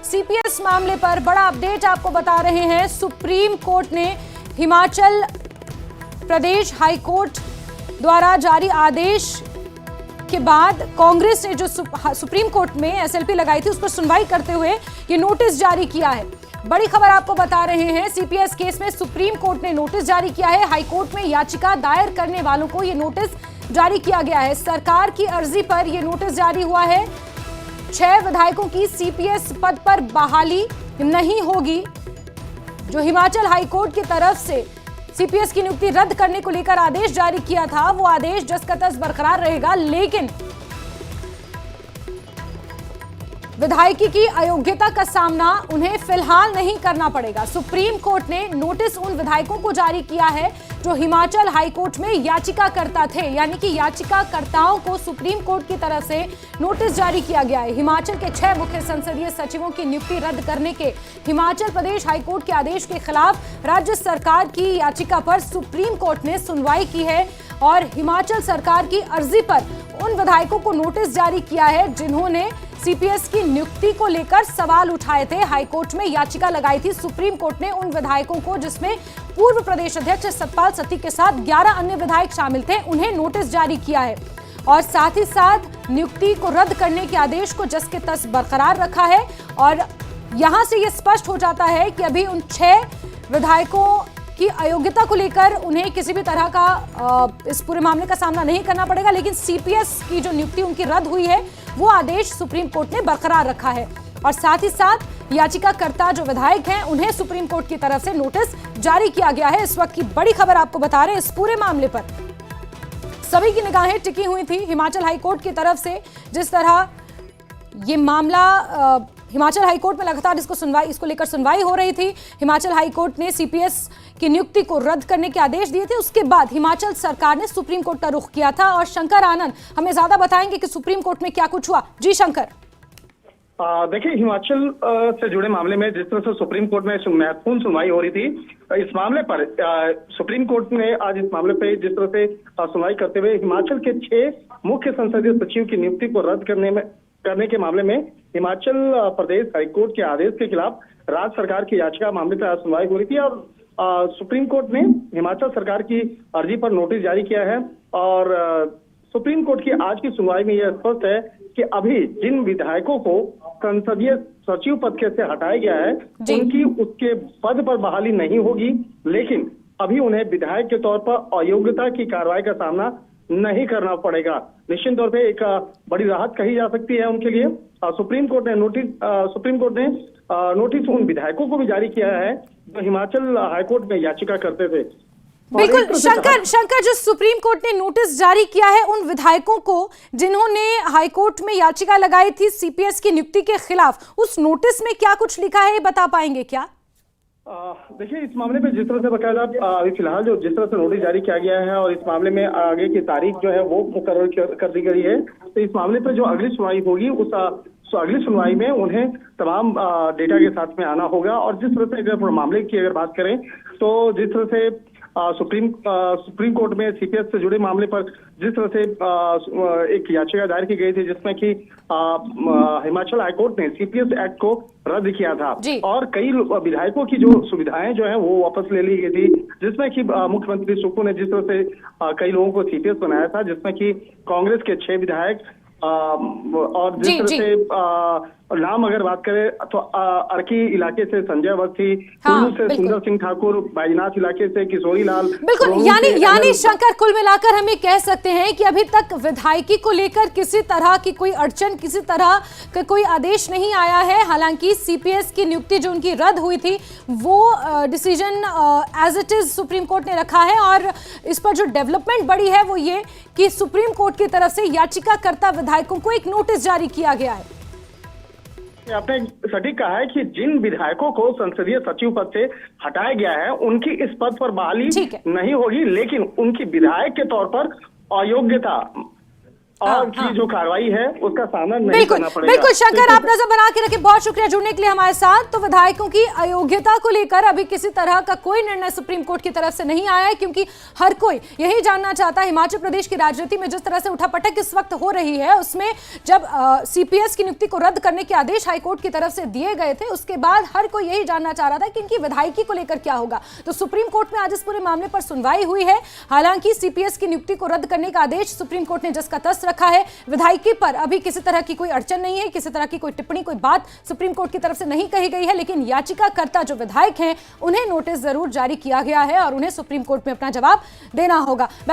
CPS मामले पर बड़ा अपडेट आपको बता रहे हैं। सुप्रीम कोर्ट ने हिमाचल प्रदेश हाई कोर्ट द्वारा जारी आदेश के बाद कांग्रेस ने जो सुप्रीम कोर्ट में एसएलपी लगाई थी उस पर सुनवाई करते हुए ये नोटिस जारी किया है। बड़ी खबर आपको बता रहे हैं, सीपीएस केस में सुप्रीम कोर्ट ने नोटिस जारी किया है। हाई कोर्ट में याचिका दायर करने वालों को ये नोटिस जारी किया गया है। सरकार की अर्जी पर यह नोटिस जारी हुआ है। 6 विधायकों की सीपीएस पद पर बहाली नहीं होगी। जो हिमाचल हाई कोर्ट की तरफ से सीपीएस की नियुक्ति रद्द करने को लेकर आदेश जारी किया था, वो आदेश जस का तस बरकरार रहेगा, लेकिन विधायकी की अयोग्यता का सामना उन्हें फिलहाल नहीं करना पड़ेगा। सुप्रीम कोर्ट ने नोटिस उन विधायकों को जारी किया है जो हिमाचल हाई कोर्ट में याचिकाकर्ता थे, यानी कि याचिकाकर्ताओं को सुप्रीम कोर्ट की तरफ से नोटिस जारी किया गया है। हिमाचल के 6 मुख्य संसदीय सचिवों की नियुक्ति रद्द करने के हिमाचल प्रदेश हाई कोर्ट के आदेश के खिलाफ राज्य सरकार की याचिका पर सुप्रीम कोर्ट ने सुनवाई की है और हिमाचल सरकार की अर्जी पर उन विधायकों को नोटिस जारी किया है जिन्होंने सीपीएस की नियुक्ति को लेकर सवाल उठाए थे। हाईकोर्ट में याचिका लगाई थी सुप्रीम कोर्ट ने उन विधायकों को जिसमें पूर्व प्रदेश अध्यक्ष सतपाल सत्ती के साथ 11 अन्य विधायक शामिल थे, उन्हें नोटिस जारी किया है और साथ ही साथ नियुक्ति को रद्द करने के आदेश को जस के तस बरकरार रखा है। और यहां से यह स्पष्ट हो जाता है कि अभी उन 6 विधायकों की अयोग्यता को लेकर उन्हें किसी भी तरह का इस पूरे मामले का सामना नहीं करना पड़ेगा, लेकिन सीपीएस की जो नियुक्ति उनकी रद्द हुई है वो आदेश सुप्रीम कोर्ट ने बरकरार रखा है और साथ ही साथ याचिकाकर्ता जो विधायक हैं उन्हें सुप्रीम कोर्ट की तरफ से नोटिस जारी किया गया है। इस वक्त की बड़ी खबर आपको बता रहे हैं, इस पूरे मामले पर सभी की निगाहें टिकी हुई थी हिमाचल हाई कोर्ट की तरफ से। जिस तरह ये मामला हिमाचल हाई कोर्ट में लगातार इसको लेकर सुनवाई हो रही थी। हिमाचल हाई कोर्ट ने सीपीएस की नियुक्ति को रद्द करने के आदेश दिए थे, उसके बाद हिमाचल सरकार ने सुप्रीम कोर्ट का रुख किया था और शंकर आनंद हमें ज्यादा बताएंगे कि सुप्रीम कोर्ट में क्या कुछ हुआ। जी शंकर। देखिए, हिमाचल से जुड़े मामले में जिस तरह से सुप्रीम कोर्ट में महत्वपूर्ण सुनवाई हो रही थी, इस मामले पर सुप्रीम कोर्ट ने आज इस मामले पे जिस तरह से सुनवाई करते हुए हिमाचल के 6 मुख्य संसदीय सचिव की नियुक्ति को रद्द करने के मामले में हिमाचल प्रदेश हाईकोर्ट के आदेश के खिलाफ राज्य सरकार की याचिका मामले पर सुनवाई हो रही थी और सुप्रीम कोर्ट ने हिमाचल सरकार की अर्जी पर नोटिस जारी किया है। और सुप्रीम कोर्ट की आज की सुनवाई में यह स्पष्ट है कि अभी जिन विधायकों को संसदीय सचिव पद से हटाया गया है उनकी उसके पद पर बहाली नहीं होगी, लेकिन अभी उन्हें विधायक के तौर पर अयोग्यता की कार्रवाई का सामना नहीं करना पड़ेगा। निश्चित तौर पे एक बड़ी राहत कही जा सकती है उनके लिए। सुप्रीम कोर्ट ने नोटिस उन विधायकों को भी जारी किया है जो हिमाचल हाईकोर्ट में याचिका करते थे। बिल्कुल शंकर, जो सुप्रीम कोर्ट ने नोटिस जारी किया है उन विधायकों को जिन्होंने हाईकोर्ट में याचिका लगाई थी सीपीएस की नियुक्ति के खिलाफ, उस नोटिस में क्या कुछ लिखा है ये बता पाएंगे क्या? देखिए, इस मामले में जिस तरह से बकायदा अभी फिलहाल जो जिस तरह से नोटिस जारी किया गया है और इस मामले में आगे की तारीख जो है वो मुकर्रर कर दी गई है, तो इस मामले पर जो अगली सुनवाई होगी उस अगली सुनवाई में उन्हें तमाम डेटा के साथ में आना होगा। और जिस तरह से अगर मामले की अगर बात करें तो जिस तरह से सुप्रीम कोर्ट में सीपीएस से जुड़े मामले पर जिस तरह से एक याचिका दायर की गई थी जिसमें कि हिमाचल हाईकोर्ट ने सीपीएस एक्ट को रद्द किया था और कई विधायकों की जो सुविधाएं जो है वो वापस ले ली गई थी, जिसमें कि मुख्यमंत्री सुक्खू ने जिस तरह से कई लोगों को सीपीएस बनाया था, जिसमें कि कांग्रेस के 6 विधायक और जिस तरह से नाम अगर बात करें तो अर्की इलाके से संजय अवस्थी, कुल्लू से सुंदर सिंह ठाकुर, बैजनाथ इलाके से किशोरी लाल। बिल्कुल, यानी शंकर कुल मिलाकर हम ये कह सकते हैं कि अभी तक विधायकी को लेकर किसी तरह की कोई अड़चन, किसी तरह का कोई आदेश नहीं आया है। हालांकि सीपीएस की नियुक्ति जो उनकी रद्द हुई थी वो decision as it is supreme court ने रखा है और इस पर जो डेवलपमेंट बड़ी है वो ये कि सुप्रीम कोर्ट की तरफ से याचिकाकर्ता विधायकों को एक नोटिस जारी किया गया है। आपने सटीक कहा है कि जिन विधायकों को संसदीय सचिव पद से हटाया गया है उनकी इस पद पर बहाली नहीं होगी, लेकिन उनकी विधायक के तौर पर अयोग्यता और की जो कार्रवाई है उसका सामना नहीं बिल्कुल करना पड़ेगा। बिल्कुल शंकर, आप नजर बना के रखें। बहुत शुक्रिया जुड़ने के लिए हमारे साथ। तो विधायकों की अयोग्यता को लेकर अभी किसी तरह का कोई निर्णय सुप्रीम कोर्ट की तरफ से नहीं आया है, क्योंकि हर कोई यही जानना चाहता है। हिमाचल प्रदेश की राजनीति में जिस तरह से उठापटक इस वक्त हो रही है, उसमें जब सीपीएस की नियुक्ति को रद्द करने के आदेश हाईकोर्ट की तरफ से दिए गए थे, उसके बाद हर कोई यही जानना चाह रहा था कि इनकी विधायकी को लेकर क्या होगा। तो सुप्रीम कोर्ट में आज इस पूरे मामले पर सुनवाई हुई है। हालांकि सीपीएस की नियुक्ति को रद्द करने का आदेश सुप्रीम कोर्ट ने जस का तस रखा है। विधायकी पर अभी किसी तरह की कोई अड़चन नहीं है, किसी तरह की कोई टिप्पणी, कोई बात सुप्रीम कोर्ट की तरफ से नहीं कही गई है। लेकिन याचिकाकर्ता जो विधायक हैं, उन्हें नोटिस जरूर जारी किया गया है और उन्हें सुप्रीम कोर्ट में अपना जवाब देना होगा।